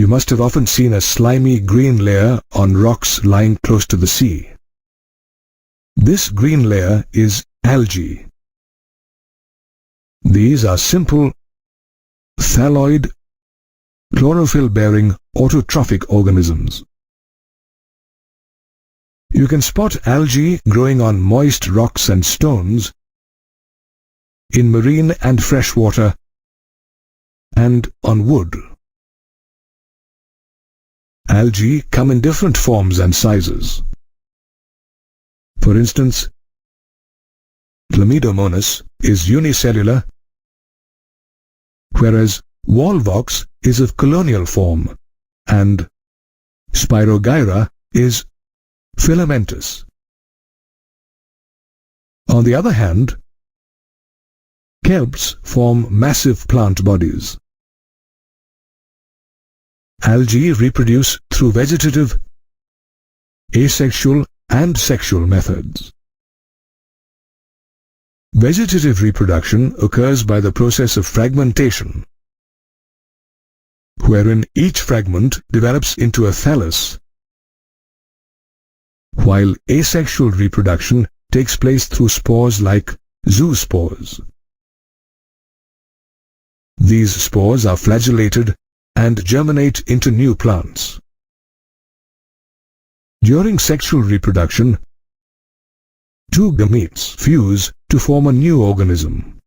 You must have often seen a slimy green layer on rocks lying close to the sea. This green layer is algae. These are simple, thalloid, chlorophyll-bearing autotrophic organisms. You can spot algae growing on moist rocks and stones, in marine and freshwater, and on wood. Algae come in different forms and sizes. For instance, Chlamydomonas is unicellular, whereas Volvox is of colonial form, and Spirogyra is filamentous. On the other hand, kelps form massive plant bodies. Algae reproduce through vegetative, asexual, and sexual methods. Vegetative reproduction occurs by the process of fragmentation, wherein each fragment develops into a thallus, while asexual reproduction takes place through spores like zoospores. These spores are flagellated and germinate into new plants. During sexual reproduction, two gametes fuse to form a new organism.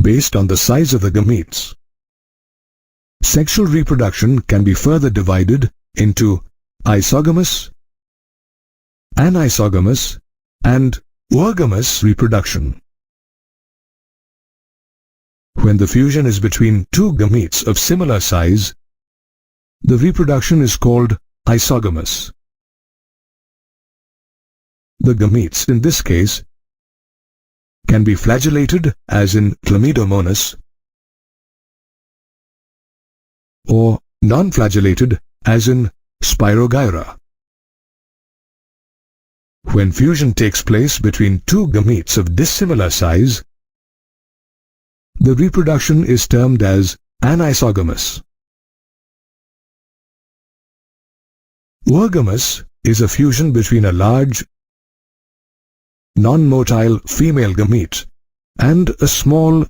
Based on the size of the gametes, sexual reproduction can be further divided into isogamous, anisogamous, and oogamous reproduction. When the fusion is between two gametes of similar size, the reproduction is called isogamous. The gametes in this case can be flagellated, as in Chlamydomonas, or non-flagellated, as in Spirogyra. When fusion takes place between two gametes of dissimilar size, the reproduction is termed as anisogamous. Oogamous is a fusion between a large, non-motile female gamete and a small,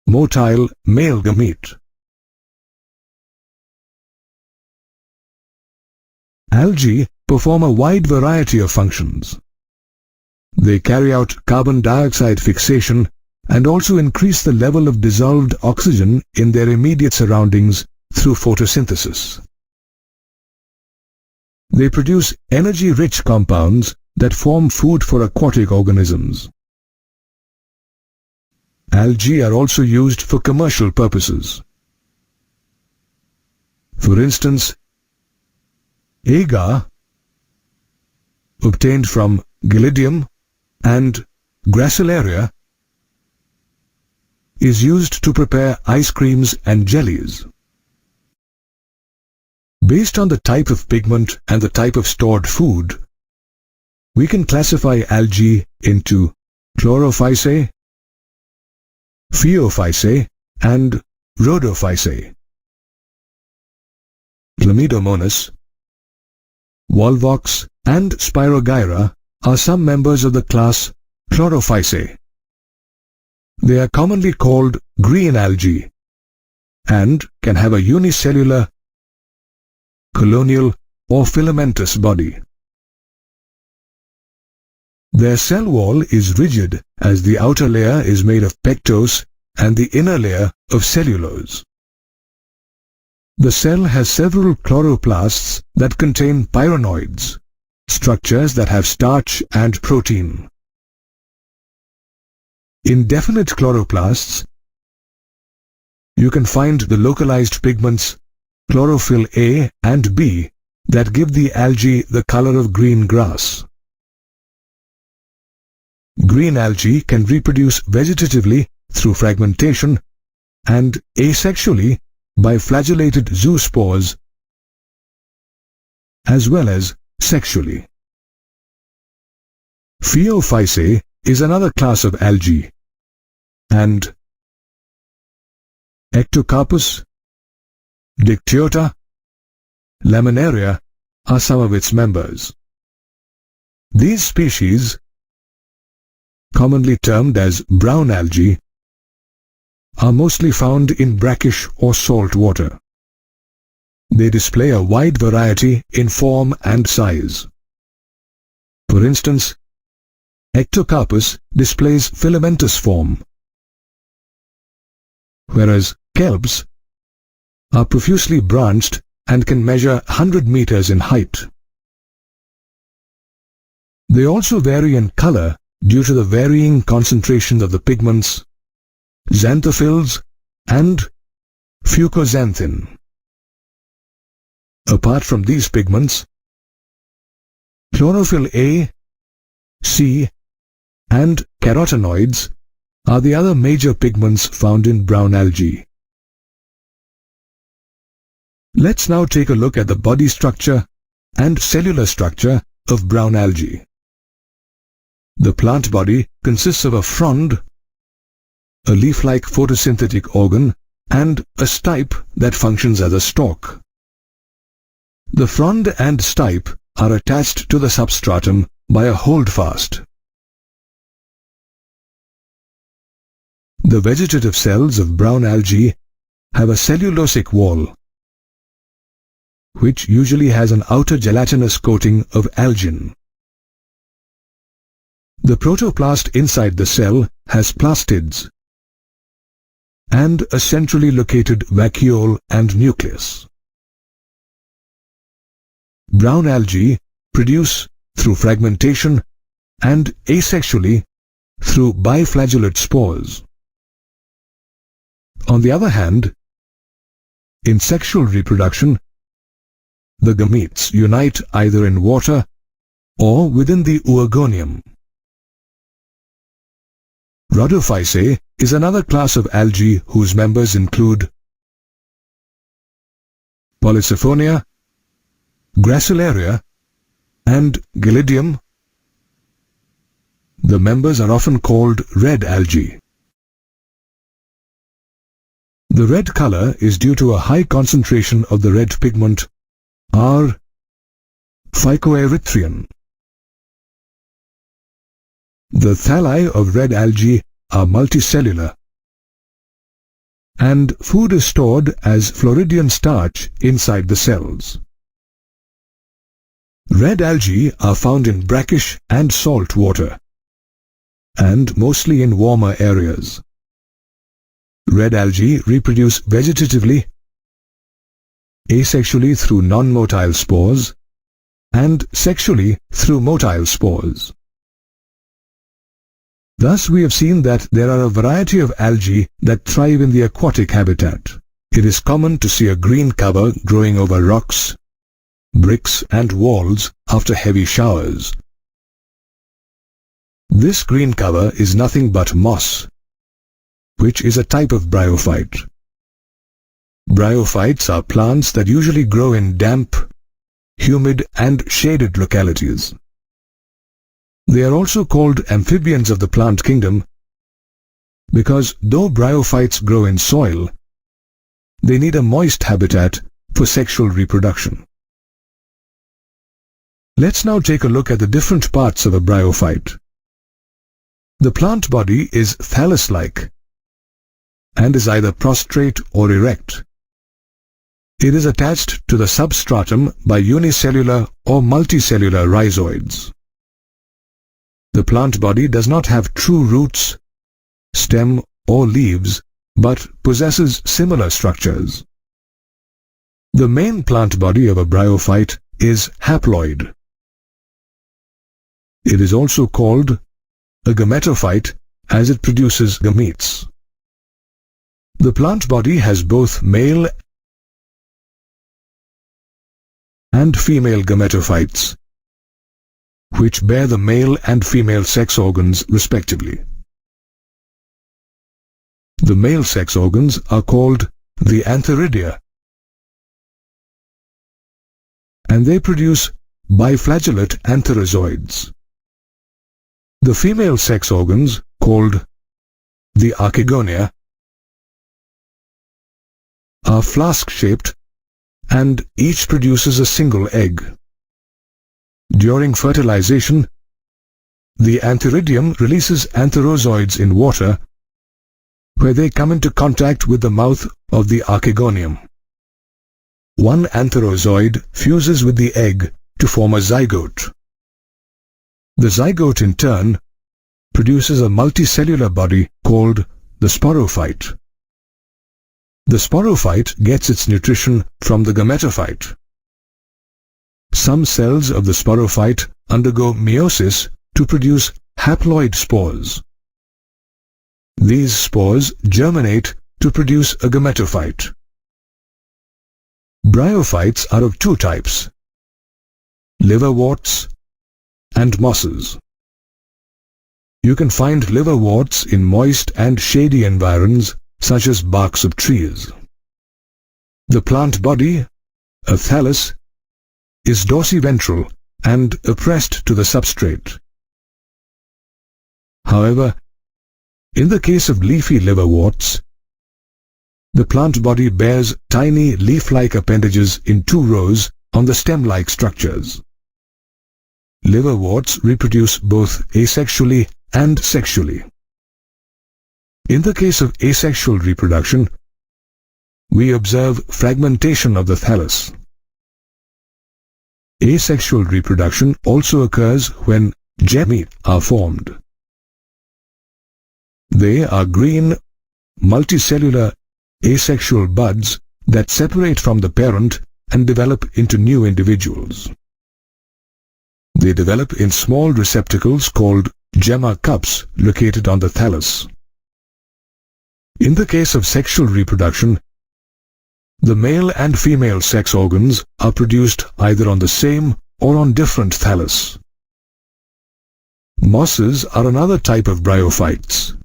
motile male gamete. Algae perform a wide variety of functions. They carry out carbon dioxide fixation and also increase the level of dissolved oxygen in their immediate surroundings through photosynthesis. They produce energy-rich compounds that form food for aquatic organisms. Algae are also used for commercial purposes. For instance, agar, obtained from Gelidium and Gracilaria, is used to prepare ice creams and jellies. Based on the type of pigment and the type of stored food, we can classify algae into chlorophysae, phaeophysae, and rhodophysae. Chlamydomonas, Volvox, and Spirogyra are some members of the class Chlorophysae. They are commonly called green algae and can have a unicellular, colonial, or filamentous body. Their cell wall is rigid, as the outer layer is made of pectose and the inner layer of cellulose. The cell has several chloroplasts that contain pyronoids, structures that have starch and protein. In definite chloroplasts, you can find the localized pigments chlorophyll A and B that give the algae the color of green grass. Green algae can reproduce vegetatively through fragmentation and asexually by flagellated zoospores, as well as sexually. Phaeophysae is another class of algae, and Ectocarpus, Dictyota, Laminaria are some of its members. These species, commonly termed as brown algae, are mostly found in brackish or salt water. They display a wide variety in form and size. For instance, Ectocarpus displays filamentous form, whereas kelps are profusely branched and can measure 100 meters in height. They also vary in color due to the varying concentrations of the pigments xanthophylls and fucoxanthin. Apart from these pigments, chlorophyll A, C, and carotenoids are the other major pigments found in brown algae. Let's now take a look at the body structure and cellular structure of brown algae. The plant body consists of a frond, a leaf-like photosynthetic organ, and a stipe that functions as a stalk. The frond and stipe are attached to the substratum by a holdfast. The vegetative cells of brown algae have a cellulosic wall, which usually has an outer gelatinous coating of algin. The protoplast inside the cell has plastids and a centrally located vacuole and nucleus. Brown algae produce through fragmentation and asexually through biflagellate spores. On the other hand, in sexual reproduction, the gametes unite either in water or within the oogonium. Rhodophysae is another class of algae whose members include Polysiphonia, Gracilaria, and Gelidium. The members are often called red algae. The red color is due to a high concentration of the red pigment R. phycoerythrion. The thalli of red algae are multicellular, and food is stored as Floridian starch inside the cells. Red algae are found in brackish and salt water, and mostly in warmer areas. Red algae reproduce vegetatively, asexually through non-motile spores, and sexually through motile spores. Thus we have seen that there are a variety of algae that thrive in the aquatic habitat. It is common to see a green cover growing over rocks, bricks and walls after heavy showers. This green cover is nothing but moss, which is a type of bryophyte. Bryophytes are plants that usually grow in damp, humid and shaded localities. They are also called amphibians of the plant kingdom because though bryophytes grow in soil, they need a moist habitat for sexual reproduction. Let's now take a look at the different parts of a bryophyte. The plant body is thallus-like and is either prostrate or erect. It is attached to the substratum by unicellular or multicellular rhizoids. The plant body does not have true roots, stem or leaves, but possesses similar structures. The main plant body of a bryophyte is haploid. It is also called a gametophyte as it produces gametes. The plant body has both male and female gametophytes, which bear the male and female sex organs respectively. The male sex organs are called the antheridia, and they produce biflagellate antherozoids. The female sex organs, called the archegonia, are flask-shaped and each produces a single egg. During fertilization, the Antheridium releases antherozoids in water where they come into contact with the mouth of the Archegonium. One antherozoid fuses with the egg to form a zygote. The zygote in turn produces a multicellular body called the sporophyte. The sporophyte gets its nutrition from the gametophyte. Some cells of the sporophyte undergo meiosis to produce haploid spores. These spores germinate to produce a gametophyte. Bryophytes are of two types: liverworts and mosses. You can find liverworts in moist and shady environs such as barks of trees. The plant body, a thallus, is dorsiventral and oppressed to the substrate. However, in the case of leafy liverworts, the plant body bears tiny leaf-like appendages in two rows on the stem-like structures. Liverworts reproduce both asexually and sexually. In the case of asexual reproduction, we observe fragmentation of the thallus. Asexual reproduction also occurs when gamete are formed. They are green, multicellular, asexual buds that separate from the parent and develop into new individuals. They develop in small receptacles called gemma cups located on the thallus. In the case of sexual reproduction, the male and female sex organs are produced either on the same or on different thallus. Mosses are another type of bryophytes.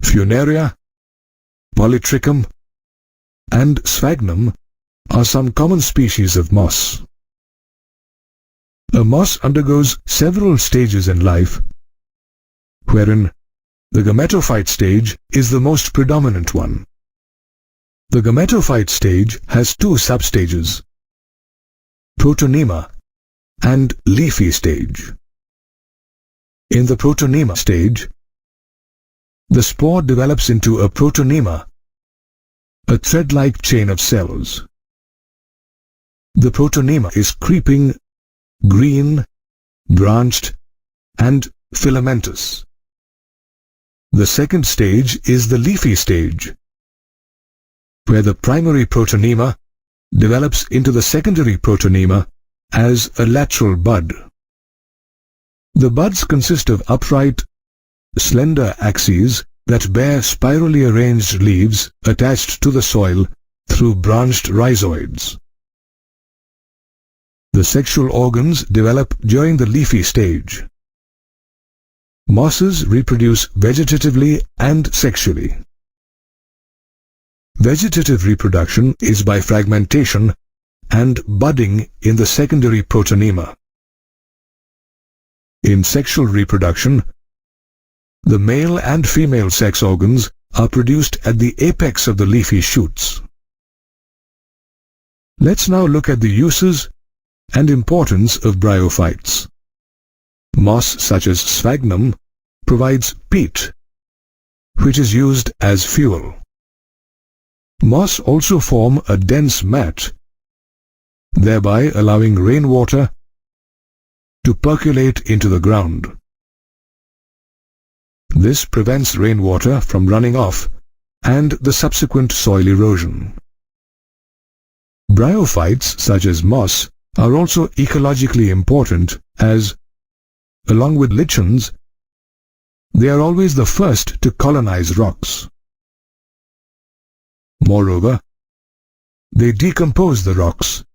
Funaria, Polytrichum, and Sphagnum are some common species of moss. A moss undergoes several stages in life, wherein the gametophyte stage is the most predominant one. The gametophyte stage has two substages, protonema and leafy stage. In the protonema stage, the spore develops into a protonema, a thread-like chain of cells. The protonema is creeping, green, branched, and filamentous. The second stage is the leafy stage, where the primary protonema develops into the secondary protonema as a lateral bud. The buds consist of upright, slender axes that bear spirally arranged leaves attached to the soil through branched rhizoids. The sexual organs develop during the leafy stage. Mosses reproduce vegetatively and sexually. Vegetative reproduction is by fragmentation and budding in the secondary protonema. In sexual reproduction, the male and female sex organs are produced at the apex of the leafy shoots. Let's now look at the uses and importance of bryophytes. Moss such as sphagnum provides peat, which is used as fuel. Moss also form a dense mat, thereby allowing rainwater to percolate into the ground. This prevents rainwater from running off and the subsequent soil erosion. Bryophytes such as moss are also ecologically important as, along with lichens, they are always the first to colonize rocks. Moreover, they decompose the rocks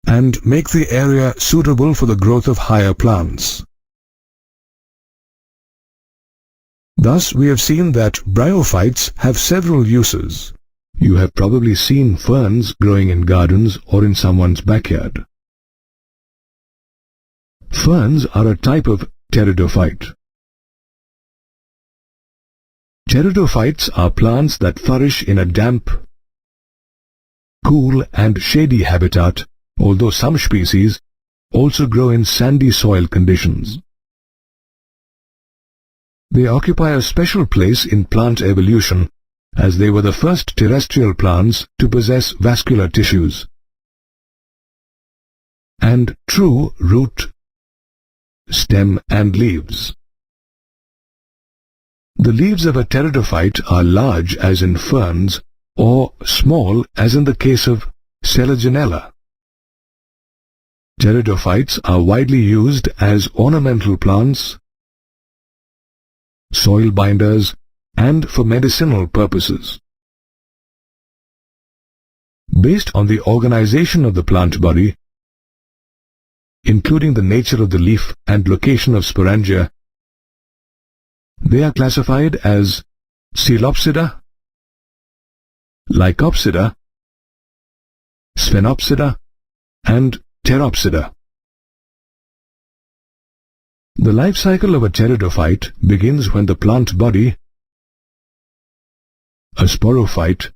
and make the area suitable for the growth of higher plants. Thus, we have seen that bryophytes have several uses. You have probably seen ferns growing in gardens or in someone's backyard. Ferns are a type of pteridophyte. Pteridophytes are plants that flourish in a damp, cool and shady habitat, although some species also grow in sandy soil conditions. They occupy a special place in plant evolution as they were the first terrestrial plants to possess vascular tissues and true root, stem and leaves. The leaves of a pteridophyte are large as in ferns or small as in the case of Selaginella. Pteridophytes are widely used as ornamental plants, soil binders, and for medicinal purposes. Based on the organization of the plant body, including the nature of the leaf and location of sporangia, they are classified as Coelopsida, Lycopsida, Sphenopsida, and Pteropsida. The life cycle of a pteridophyte begins when the plant body, a sporophyte,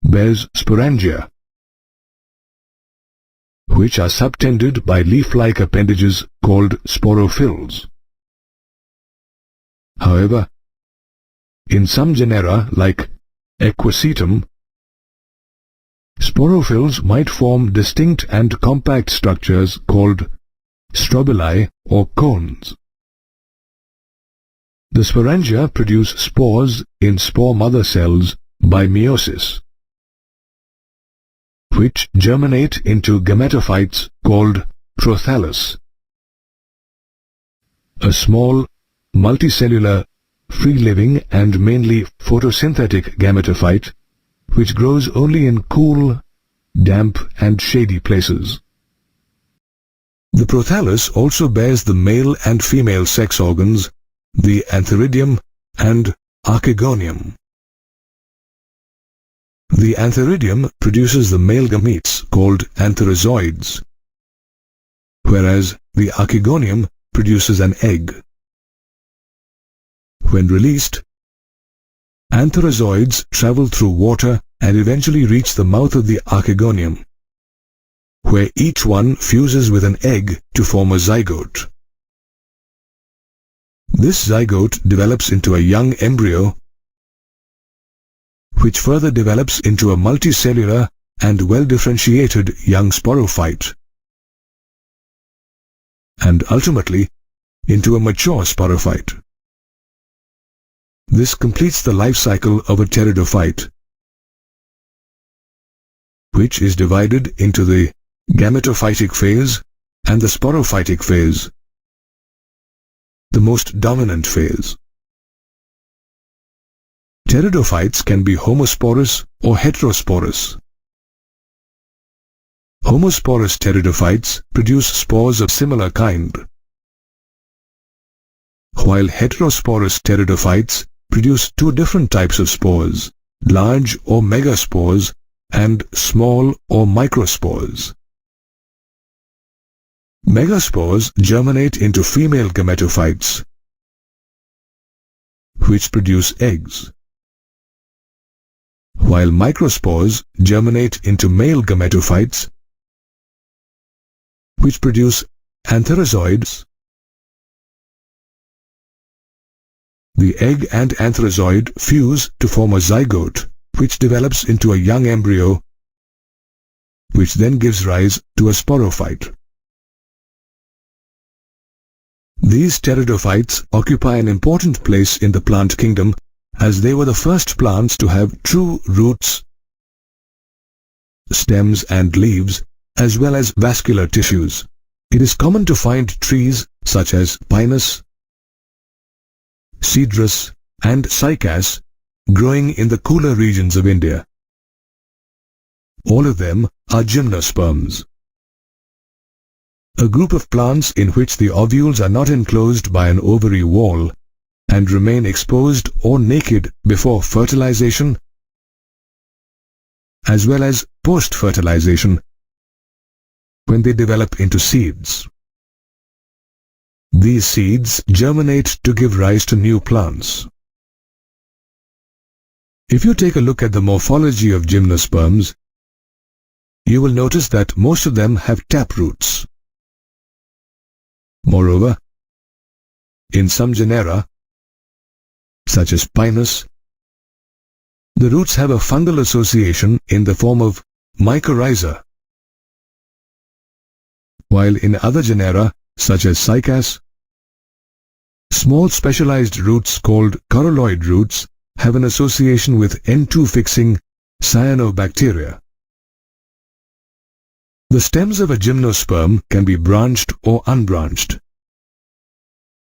bears sporangia, which are subtended by leaf-like appendages called sporophylls. However, in some genera like Equisetum, sporophylls might form distinct and compact structures called strobili or cones. The sporangia produce spores in spore mother cells by meiosis, which germinate into gametophytes called prothallus, a small, multicellular, free-living and mainly photosynthetic gametophyte which grows only in cool, damp and shady places. The prothallus also bears the male and female sex organs, the antheridium and archegonium. The antheridium produces the male gametes called antherozoids, whereas the archegonium produces an egg. When released, antherozoids travel through water and eventually reach the mouth of the archegonium, where each one fuses with an egg to form a zygote. This zygote develops into a young embryo, which further develops into a multicellular and well-differentiated young sporophyte, and ultimately into a mature sporophyte. This completes the life cycle of a pteridophyte, which is divided into the gametophytic phase and the sporophytic phase, the most dominant phase. Pteridophytes can be homosporous or heterosporous. Homosporous pteridophytes produce spores of similar kind, while heterosporous pteridophytes produce two different types of spores, large or megaspores and small or microspores. Megaspores germinate into female gametophytes, which produce eggs, while microspores germinate into male gametophytes, which produce antherozoids. The egg and antherozoid fuse to form a zygote, which develops into a young embryo, which then gives rise to a sporophyte. These pteridophytes occupy an important place in the plant kingdom as they were the first plants to have true roots, stems and leaves, as well as vascular tissues. It is common to find trees such as Pinus, Cedrus and Cycas growing in the cooler regions of India. All of them are gymnosperms, a group of plants in which the ovules are not enclosed by an ovary wall and remain exposed or naked before fertilization as well as post-fertilization when they develop into seeds. These seeds germinate to give rise to new plants. If you take a look at the morphology of gymnosperms, you will notice that most of them have taproots. Moreover, in some genera, such as Pinus, the roots have a fungal association in the form of mycorrhiza, while in other genera, such as Cycas, small specialized roots called coralloid roots have an association with N2-fixing cyanobacteria. The stems of a gymnosperm can be branched or unbranched,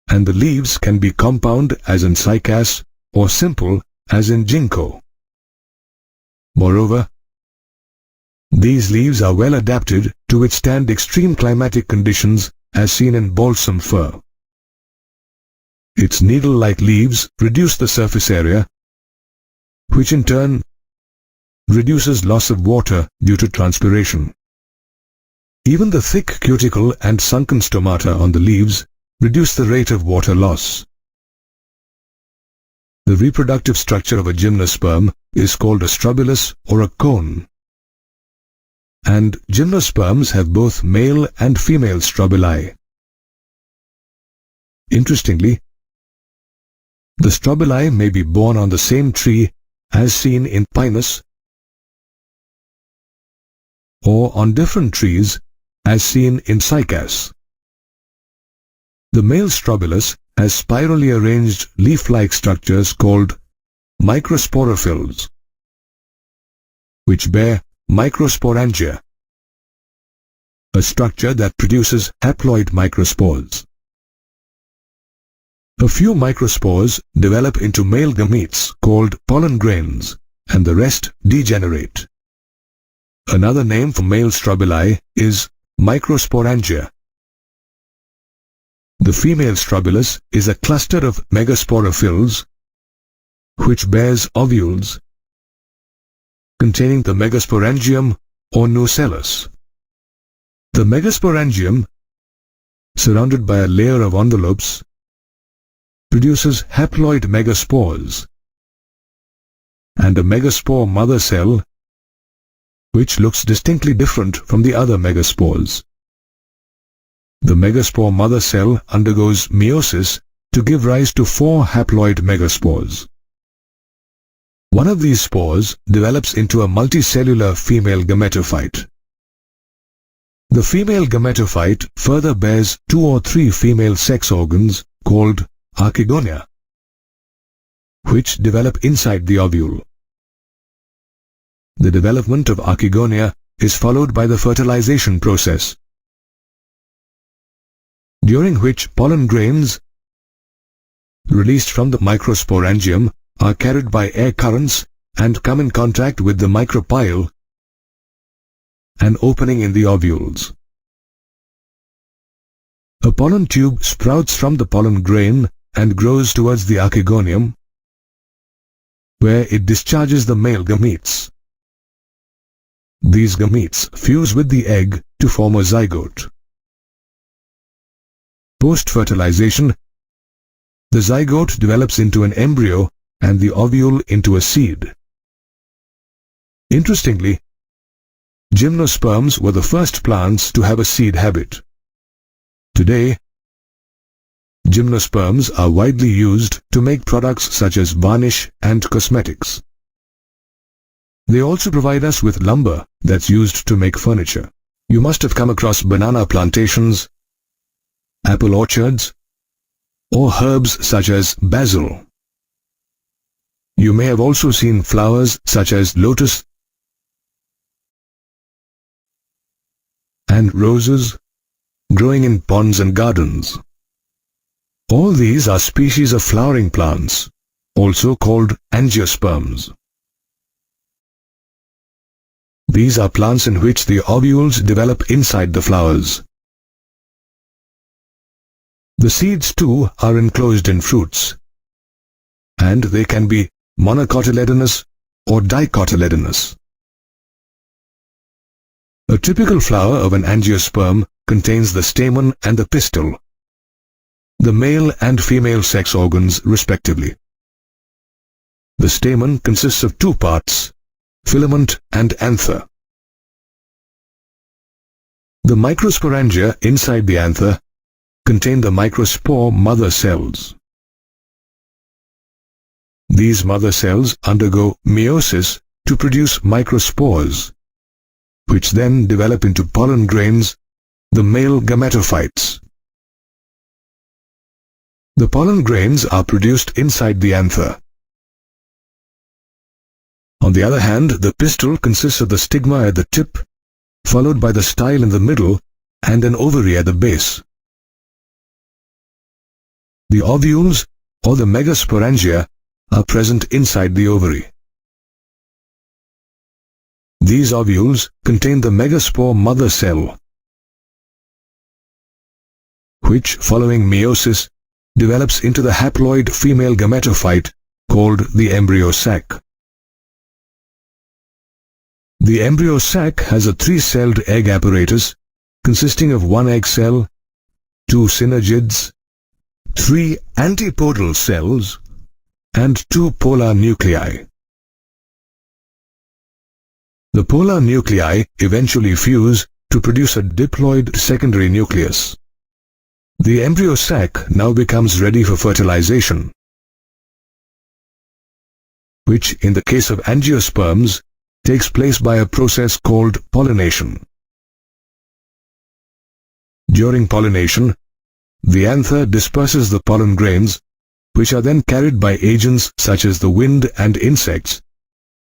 and the leaves can be compound as in Cycas or simple as in Ginkgo. Moreover, these leaves are well adapted to withstand extreme climatic conditions as seen in balsam fir. Its needle-like leaves reduce the surface area, which in turn reduces loss of water due to transpiration. Even the thick cuticle and sunken stomata on the leaves reduce the rate of water loss. The reproductive structure of a gymnosperm is called a strobilus or a cone. And gymnosperms have both male and female strobili. Interestingly, the strobili may be borne on the same tree as seen in Pinus, or on different trees as seen in Cycas. The male strobilus has spirally arranged leaf-like structures called microsporophylls, which bear microsporangia, a structure that produces haploid microspores. A few microspores develop into male gametes called pollen grains, and the rest degenerate. Another name for male strobili is microsporangia. The female strobilus is a cluster of megasporophylls which bears ovules containing the megasporangium or nucellus. The megasporangium, surrounded by a layer of envelopes, produces haploid megaspores and a megaspore mother cell which looks distinctly different from the other megaspores. The megaspore mother cell undergoes meiosis to give rise to 4 haploid megaspores. One of these spores develops into a multicellular female gametophyte. The female gametophyte further bears 2 or 3 female sex organs called archegonia, which develop inside the ovule. The development of archegonia is followed by the fertilization process, during which pollen grains released from the microsporangium are carried by air currents and come in contact with the micropyle, an opening in the ovules. A pollen tube sprouts from the pollen grain and grows towards the archegonium, where it discharges the male gametes. These gametes fuse with the egg to form a zygote. Post-fertilization, the zygote develops into an embryo and the ovule into a seed. Interestingly, gymnosperms were the first plants to have a seed habit. Today, gymnosperms are widely used to make products such as varnish and cosmetics. They also provide us with lumber that's used to make furniture. You must have come across banana plantations, apple orchards, or herbs such as basil. You may have also seen flowers such as lotus and roses growing in ponds and gardens. All these are species of flowering plants, also called angiosperms. These are plants in which the ovules develop inside the flowers. The seeds too are enclosed in fruits, and they can be monocotyledonous or dicotyledonous. A typical flower of an angiosperm contains the stamen and the pistil. the male and female sex organs respectively. The stamen consists of two parts, filament and anther. The microsporangia inside the anther contain the microspore mother cells. These mother cells undergo meiosis to produce microspores, which then develop into pollen grains, the male gametophytes. The pollen grains are produced inside the anther. On the other hand, the pistil consists of the stigma at the tip, followed by the style in the middle and an ovary at the base. The ovules or the megasporangia are present inside the ovary. These ovules contain the megaspore mother cell, which, following meiosis, develops into the haploid female gametophyte called the embryo sac. The embryo sac has a three-celled egg apparatus consisting of one egg cell, two synergids, three antipodal cells, and two polar nuclei. The polar nuclei eventually fuse to produce a diploid secondary nucleus. The embryo sac now becomes ready for fertilization, which in the case of angiosperms takes place by a process called pollination. During pollination, the anther disperses the pollen grains, which are then carried by agents such as the wind and insects,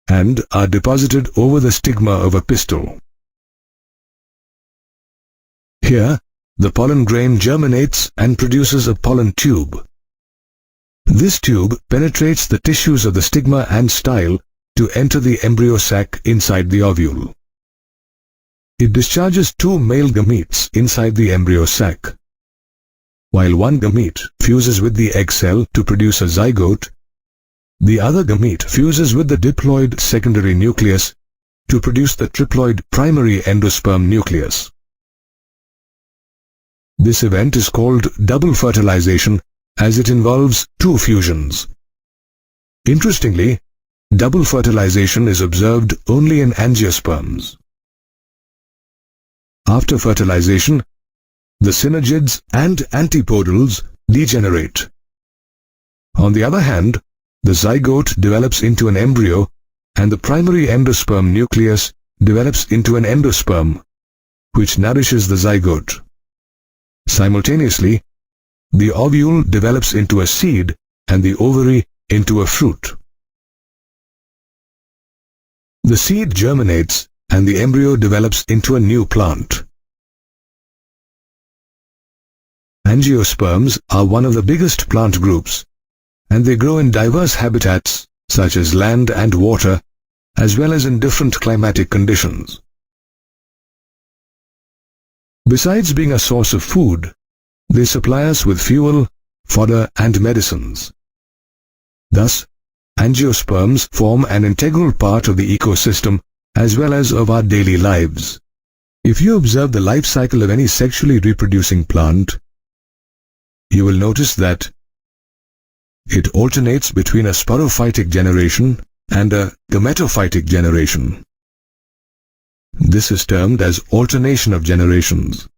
and are deposited over the stigma of a pistil. Here, the pollen grain germinates and produces a pollen tube. This tube penetrates the tissues of the stigma and style to enter the embryo sac inside the ovule. It discharges two male gametes inside the embryo sac. While one gamete fuses with the egg cell to produce a zygote, the other gamete fuses with the diploid secondary nucleus to produce the triploid primary endosperm nucleus. This event is called double fertilization as it involves two fusions. Interestingly, double fertilization is observed only in angiosperms. After fertilization, the synergids and antipodals degenerate. On the other hand, the zygote develops into an embryo and the primary endosperm nucleus develops into an endosperm, which nourishes the zygote. Simultaneously, the ovule develops into a seed and the ovary into a fruit. The seed germinates and the embryo develops into a new plant. Angiosperms are one of the biggest plant groups, and they grow in diverse habitats such as land and water, as well as in different climatic conditions. Besides being a source of food, they supply us with fuel, fodder, and medicines. Thus, angiosperms form an integral part of the ecosystem as well as of our daily lives. If you observe the life cycle of any sexually reproducing plant, you will notice that it alternates between a sporophytic generation and a gametophytic generation. This is termed as alternation of generations.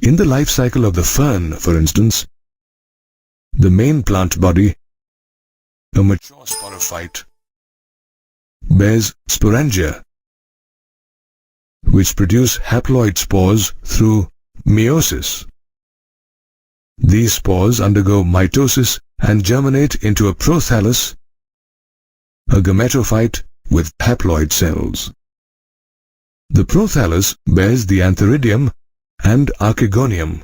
In the life cycle of the fern, for instance, the main plant body, a mature sporophyte, bears sporangia, which produce haploid spores through meiosis. These spores undergo mitosis and germinate into a prothallus, a gametophyte with haploid cells. The prothallus bears the antheridium and archegonium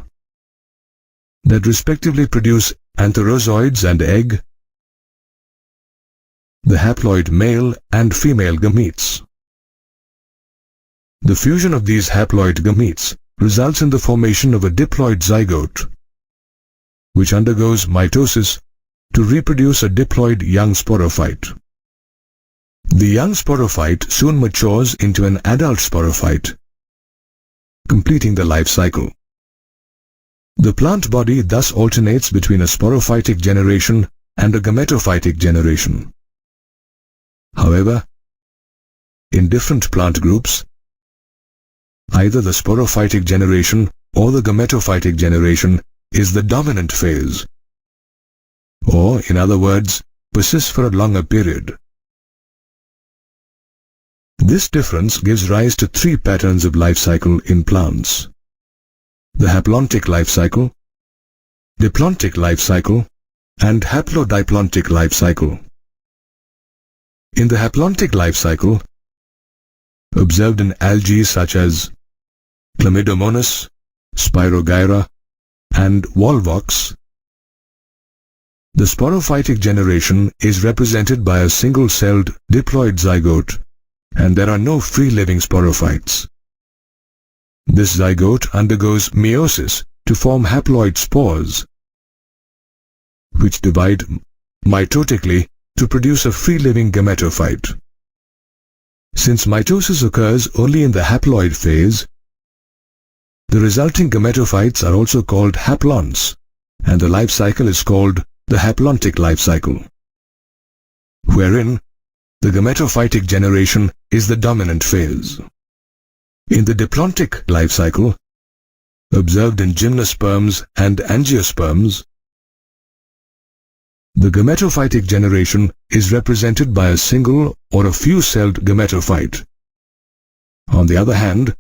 that respectively produce antherozoids and egg, the haploid male and female gametes. The fusion of these haploid gametes results in the formation of a diploid zygote, which undergoes mitosis to reproduce a diploid young sporophyte. The young sporophyte soon matures into an adult sporophyte, completing the life cycle. The plant body thus alternates between a sporophytic generation and a gametophytic generation. However, in different plant groups, either the sporophytic generation or the gametophytic generation is the dominant phase, or, in other words, persists for a longer period. This difference gives rise to three patterns of life cycle in plants: the haplontic life cycle, diplontic life cycle, and haplodiplontic life cycle. In the haplontic life cycle, observed in algae such as Chlamydomonas, Spirogyra, and Volvox, the sporophytic generation is represented by a single-celled diploid zygote, and there are no free-living sporophytes. This zygote undergoes meiosis to form haploid spores, which divide mitotically to produce a free-living gametophyte. Since mitosis occurs only in the haploid phase, the resulting gametophytes are also called haplons, and the life cycle is called the haplontic life cycle, wherein the gametophytic generation is the dominant phase. In the diplontic life cycle, observed in gymnosperms and angiosperms, the gametophytic generation is represented by a single or a few-celled gametophyte. On the other hand,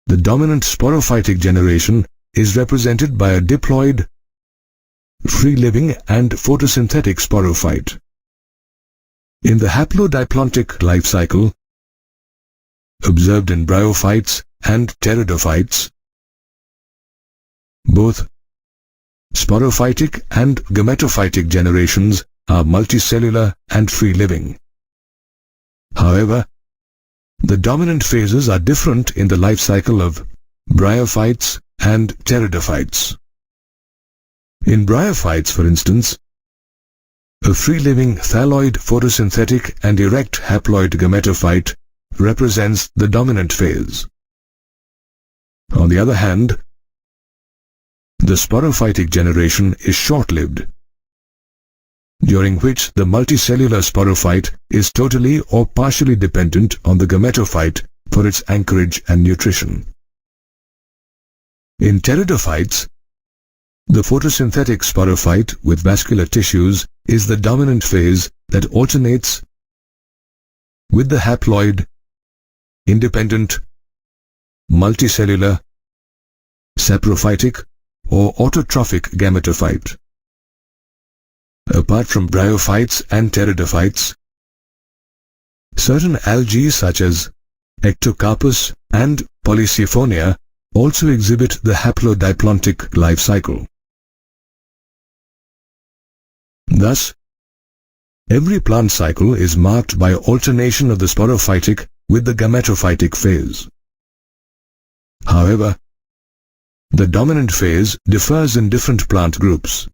the dominant sporophytic generation is represented by a diploid, free-living and photosynthetic sporophyte. In the haplodiplontic life cycle, observed in bryophytes and pteridophytes, both sporophytic and gametophytic generations are multicellular and free-living. However, the dominant phases are different in the life cycle of bryophytes and pteridophytes. In bryophytes, for instance, a free-living thalloid photosynthetic and erect haploid gametophyte represents the dominant phase. On the other hand, the sporophytic generation is short-lived, during which the multicellular sporophyte is totally or partially dependent on the gametophyte for its anchorage and nutrition. In pteridophytes, the photosynthetic sporophyte with vascular tissues is the dominant phase that alternates with the haploid, independent, multicellular, saprophytic, or autotrophic gametophyte. Apart from bryophytes and pteridophytes, certain algae such as Ectocarpus and Polysiphonia also exhibit the haplodiplontic life cycle. Thus, every plant cycle is marked by alternation of the sporophytic with the gametophytic phase. However, the dominant phase differs in different plant groups.